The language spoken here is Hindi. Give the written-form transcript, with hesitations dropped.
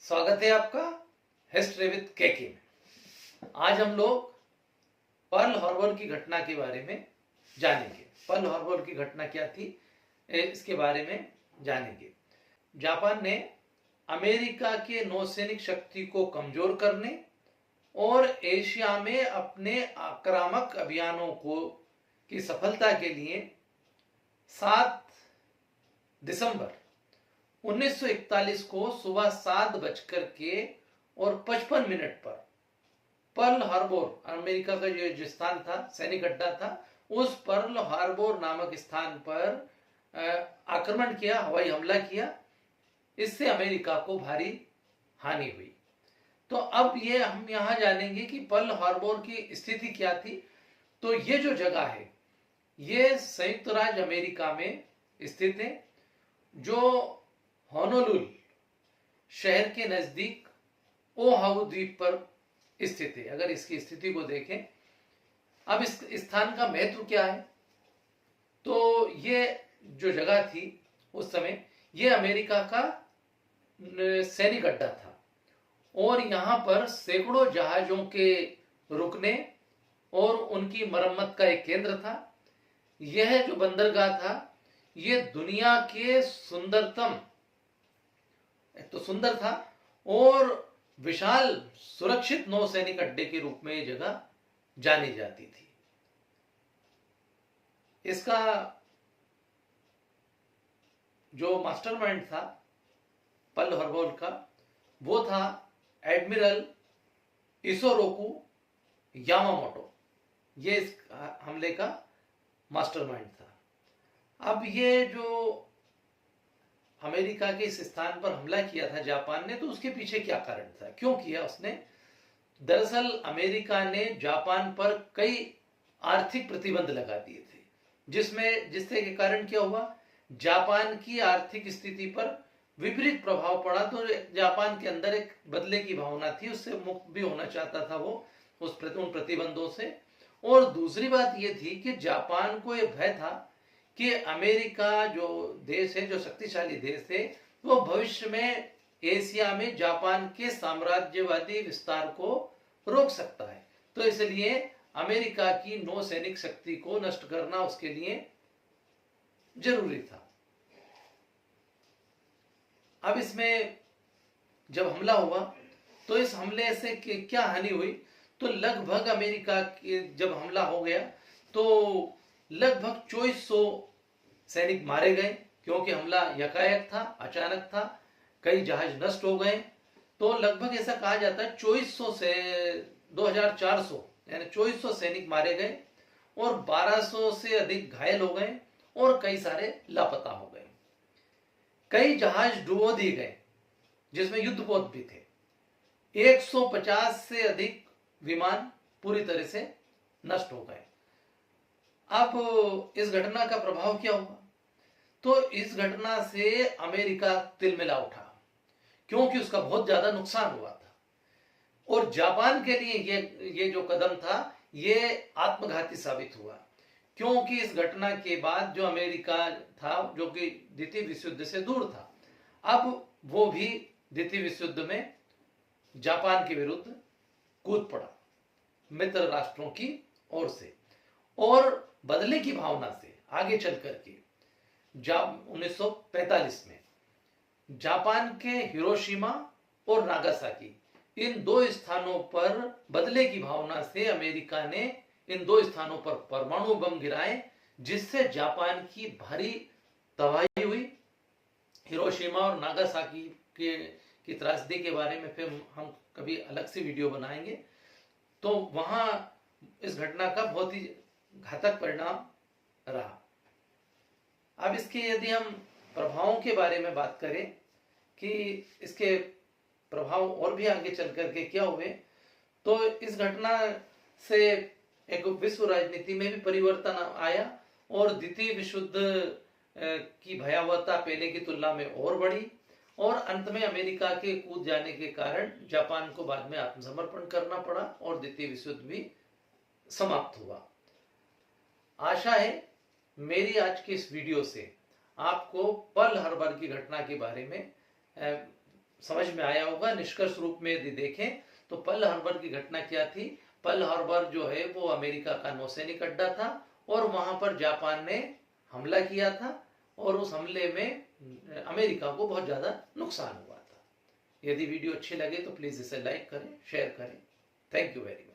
स्वागत है आपका हिस्ट्री विद केके में। आज हम लोग पर्ल हार्बर की घटना के बारे में जानेंगे। पर्ल हार्बर की घटना क्या थी इसके बारे में जानेंगे। जापान ने अमेरिका के नौसैनिक शक्ति को कमजोर करने और एशिया में अपने आक्रामक अभियानों की सफलता के लिए 7 दिसंबर 1941 को सुबह 7:55 पर पर्ल हार्बर, अमेरिका का जो स्थान था, सैनिक अड्डा था, उस पर्ल हार्बर नामक स्थान पर आक्रमण किया, हवाई हमला किया। इससे अमेरिका को भारी हानि हुई। तो अब ये हम यहां जानेंगे कि पर्ल हार्बर की स्थिति क्या थी। तो ये जो जगह है ये संयुक्त राज्य अमेरिका में स्थित है, जो होनोलुलु शहर के नजदीक ओहाउ द्वीप पर स्थित है। अगर इसकी स्थिति को देखें, अब इस स्थान का महत्व क्या है, तो ये जो जगह थी उस समय ये अमेरिका का सैनिक अड्डा था और यहां पर सैकड़ों जहाजों के रुकने और उनकी मरम्मत का एक केंद्र था। यह जो बंदरगाह था ये दुनिया के सुंदरतम, एक तो सुंदर था और विशाल सुरक्षित नौसैनिक अड्डे के रूप में यह जगह जानी जाती थी। इसका जो मास्टरमाइंड था पर्ल हार्बर का, वो था एडमिरल इसोरोकु यामामोटो। ये इस हमले का मास्टरमाइंड था। अब ये जो अमेरिका के इस स्थान पर हमला किया था जापान ने, तो उसके पीछे क्या कारण था, क्यों किया उसने? दरअसल अमेरिका ने जापान पर कई आर्थिक प्रतिबंध लगा दिए थे, जिससे के कारण क्या हुआ, जापान की आर्थिक स्थिति पर विपरीत प्रभाव पड़ा। तो जापान के अंदर एक बदले की भावना थी, उससे मुक्त भी होना चाहता था वो उन प्रतिबंधों से। और दूसरी बात यह थी कि जापान को यह भय था कि अमेरिका जो देश है, जो शक्तिशाली देश है, वो भविष्य में एशिया में जापान के साम्राज्यवादी विस्तार को रोक सकता है। तो इसलिए अमेरिका की नौसैनिक शक्ति को नष्ट करना उसके लिए जरूरी था। अब इसमें जब हमला हुआ तो इस हमले से क्या हानि हुई, तो लगभग अमेरिका के जब हमला हो गया तो लगभग 2400 सैनिक मारे गए, क्योंकि हमला यकायक था, अचानक था। कई जहाज नष्ट हो गए। तो लगभग ऐसा कहा जाता है 2400 से 2400 यानी 2400 सैनिक मारे गए और 1200 से अधिक घायल हो गए और कई सारे लापता हो गए। कई जहाज डुबो दिए गए जिसमें युद्धपोत भी थे। 150 से अधिक विमान पूरी तरह से नष्ट हो गए। अब इस घटना का प्रभाव क्या हुआ, तो इस घटना से अमेरिका तिलमिला उठा, क्योंकि उसका बहुत ज्यादा नुकसान हुआ था। और जापान के लिए ये जो कदम था ये आत्मघाती साबित हुआ, क्योंकि इस घटना के बाद जो अमेरिका था, जो कि द्वितीय विश्व युद्ध से दूर था, अब वो भी द्वितीय विश्व युद्ध में जापान के विरुद्ध कूद पड़ा मित्र राष्ट्रों की ओर से। और बदले की भावना से आगे चल करके 1945 में जापान के हिरोशिमा और नागासाकी, इन दो स्थानों पर बदले की भावना से अमेरिका ने इन दो स्थानों पर परमाणु बम गिराए, जिससे जापान की भारी तबाही हुई। हिरोशिमा और नागासाकी की त्रासदी के बारे में फिर हम कभी अलग से वीडियो बनाएंगे। तो वहां इस घटना का बहुत ही घातक परिणाम रहा। अब इसके यदि हम प्रभावों के बारे में बात करें कि इसके प्रभाव और भी आगे चल करके क्या हुए, तो इस घटना से एक विश्व राजनीति में भी परिवर्तन आया और द्वितीय विश्व युद्ध की भयावहता पहले की तुलना में और बढ़ी। और अंत में अमेरिका के कूद जाने के कारण जापान को बाद में आत्मसमर्पण करना पड़ा और द्वितीय विश्व युद्ध भी समाप्त हुआ। आशा है मेरी आज की इस वीडियो से आपको पर्ल हार्बर की घटना के बारे में समझ में आया होगा। निष्कर्ष रूप में यदि देखें तो पर्ल हार्बर की घटना क्या थी। पर्ल हार्बर जो है वो अमेरिका का नौसैनिक अड्डा था और वहां पर जापान ने हमला किया था और उस हमले में अमेरिका को बहुत ज्यादा नुकसान हुआ था। यदि वीडियो अच्छी लगे तो प्लीज इसे लाइक करें, शेयर करें। Thank you very much.